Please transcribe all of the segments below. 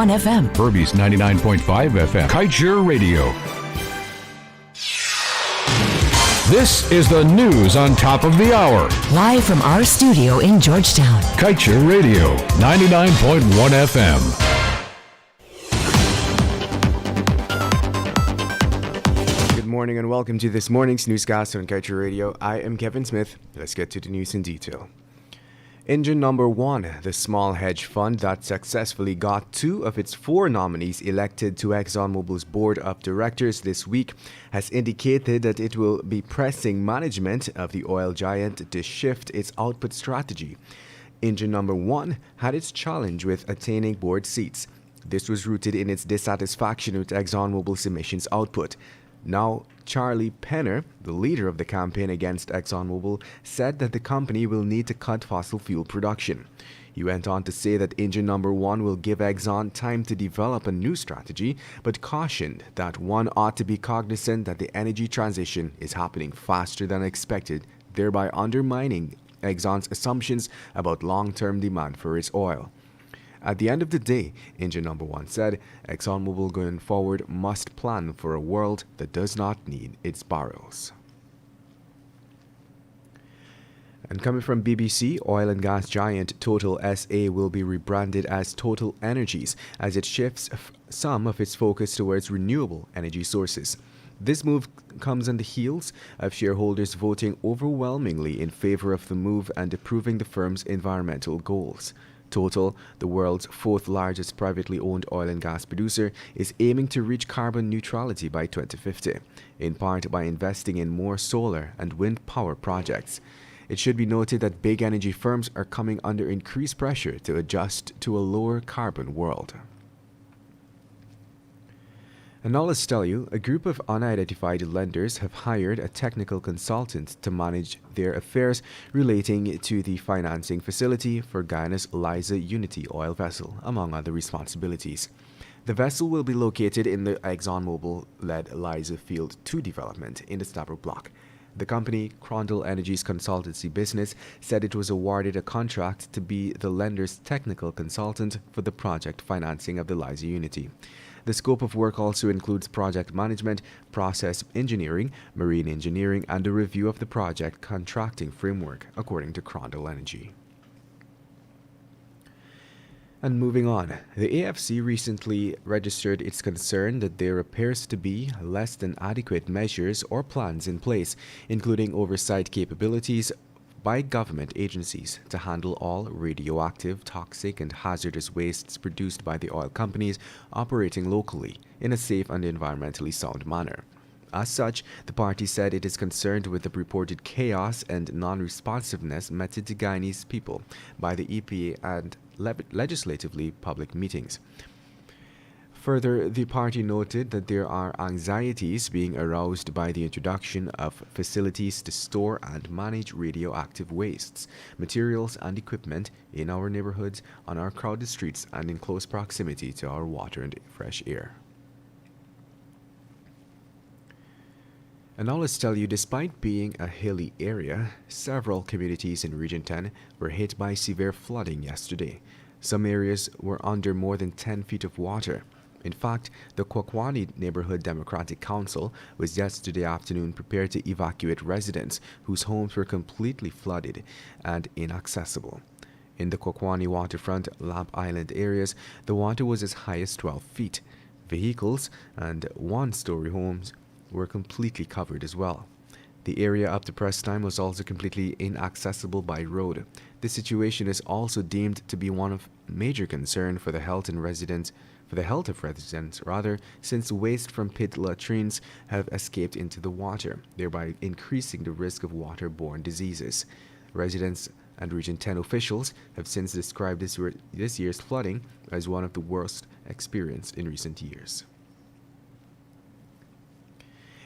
FM. Herbie's 99.5 FM. Kaieteur Radio. This is the news on top of the hour. Live from our studio in Georgetown. Kaieteur Radio, 99.1 FM. Good morning and welcome to this morning's newscast on Kaieteur Radio. I am Kevin Smith. Let's get to the news in detail. Engine number one, the small hedge fund that successfully got 2 of its 4 nominees elected to ExxonMobil's board of directors this week, has indicated that it will be pressing management of the oil giant to shift its output strategy. Engine number one had its challenge with attaining board seats. This was rooted in its dissatisfaction with ExxonMobil's emissions output. Now, Charlie Penner, the leader of the campaign against ExxonMobil, said that the company will need to cut fossil fuel production. He went on to say that engine number one will give Exxon time to develop a new strategy, but cautioned that one ought to be cognizant that the energy transition is happening faster than expected, thereby undermining Exxon's assumptions about long-term demand for its oil. At the end of the day, engine number one said, ExxonMobil going forward must plan for a world that does not need its barrels. And coming from BBC, oil and gas giant Total SA will be rebranded as Total Energies as it shifts some of its focus towards renewable energy sources. This move comes on the heels of shareholders voting overwhelmingly in favor of the move and approving the firm's environmental goals. Total, the world's 4th largest privately owned oil and gas producer, is aiming to reach carbon neutrality by 2050, in part by investing in more solar and wind power projects. It should be noted that big energy firms are coming under increased pressure to adjust to a lower carbon world. And now let's tell you, a group of unidentified lenders have hired a technical consultant to manage their affairs relating to the financing facility for Guyana's Liza Unity oil vessel, among other responsibilities. The vessel will be located in the ExxonMobil-led Liza Field 2 development in the Stabroek Block. The company, Crondell Energy's consultancy business, said it was awarded a contract to be the lender's technical consultant for the project financing of the Liza Unity. The scope of work also includes project management, process engineering, marine engineering, and a review of the project contracting framework, according to Crondell Energy. And moving on, the AFC recently registered its concern that there appears to be less than adequate measures or plans in place, including oversight capabilities by government agencies to handle all radioactive, toxic, and hazardous wastes produced by the oil companies operating locally in a safe and environmentally sound manner. As such, the party said it is concerned with the reported chaos and non-responsiveness meted to Guyanese people by the EPA and legislatively public meetings. Further, the party noted that there are anxieties being aroused by the introduction of facilities to store and manage radioactive wastes, materials, and equipment in our neighborhoods, on our crowded streets, and in close proximity to our water and fresh air. And now let's tell you, despite being a hilly area, several communities in Region 10 were hit by severe flooding yesterday. Some areas were under more than 10 feet of water. In fact, the Kwakwani Neighborhood Democratic Council was yesterday afternoon prepared to evacuate residents whose homes were completely flooded and inaccessible. In the Kwakwani waterfront Lamp Island areas, the water was as high as 12 feet. Vehicles and one-story homes were completely covered as well. The area up to press time was also completely inaccessible by road. The situation is also deemed to be one of major concern for the health of residents, since waste from pit latrines have escaped into the water, thereby increasing the risk of waterborne diseases. Residents and Region 10 officials have since described this year's flooding as one of the worst experienced in recent years.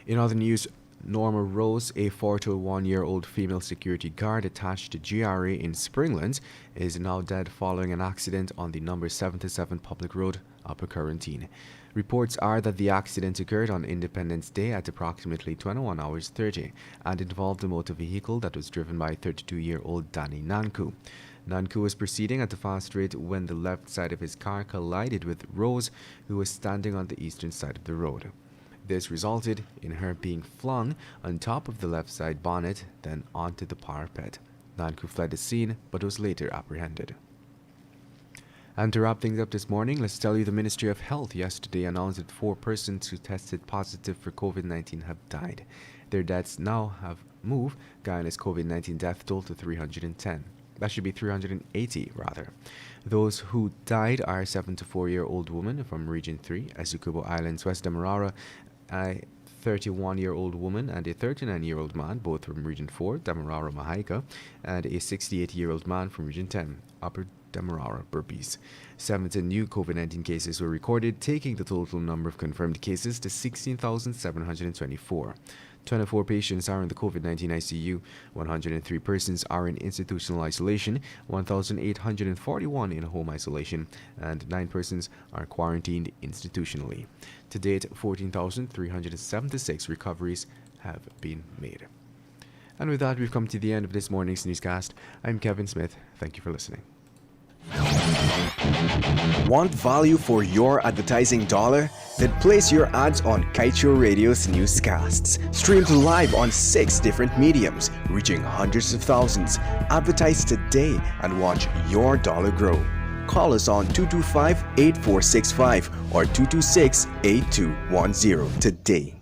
In other news, Norma Rose, a 41-year-old female security guard attached to GRA in Springlands, is now dead following an accident on the number 77 public road, Upper Quarantine. Reports are that the accident occurred on Independence Day at approximately 21 hours 30 and involved a motor vehicle that was driven by 32-year-old Danny Nanku. Nanku was proceeding at a fast rate when the left side of his car collided with Rose, who was standing on the eastern side of the road. This resulted in her being flung on top of the left side bonnet, then onto the parapet. Nanku fled the scene but was later apprehended. And to wrap things up this morning, let's tell you the Ministry of Health yesterday announced that 4 persons who tested positive for COVID-19 have died. Their deaths now have moved Guyana's COVID-19 death toll to 310. That should be 380, rather. Those who died are a 74-year-old woman from Region 3, Esukubo Islands, West Demerara, a 31-year-old woman and a 39-year-old man, both from Region 4, Demerara, Mahaika, and a 68-year-old man from Region 10, Upper Demerara, Berbice. 17 new COVID-19 cases were recorded, taking the total number of confirmed cases to 16,724. 24 patients are in the COVID-19 ICU, 103 persons are in institutional isolation, 1,841 in home isolation, and 9 persons are quarantined institutionally. To date, 14,376 recoveries have been made. And with that, we've come to the end of this morning's newscast. I'm Kevin Smith. Thank you for listening. Want value for your advertising dollar? Then place your ads on Kaieteur Radio's newscasts. Streamed live on 6 different mediums, reaching hundreds of thousands. Advertise today and watch your dollar grow. Call us on 225-8465 or 226-8210 today.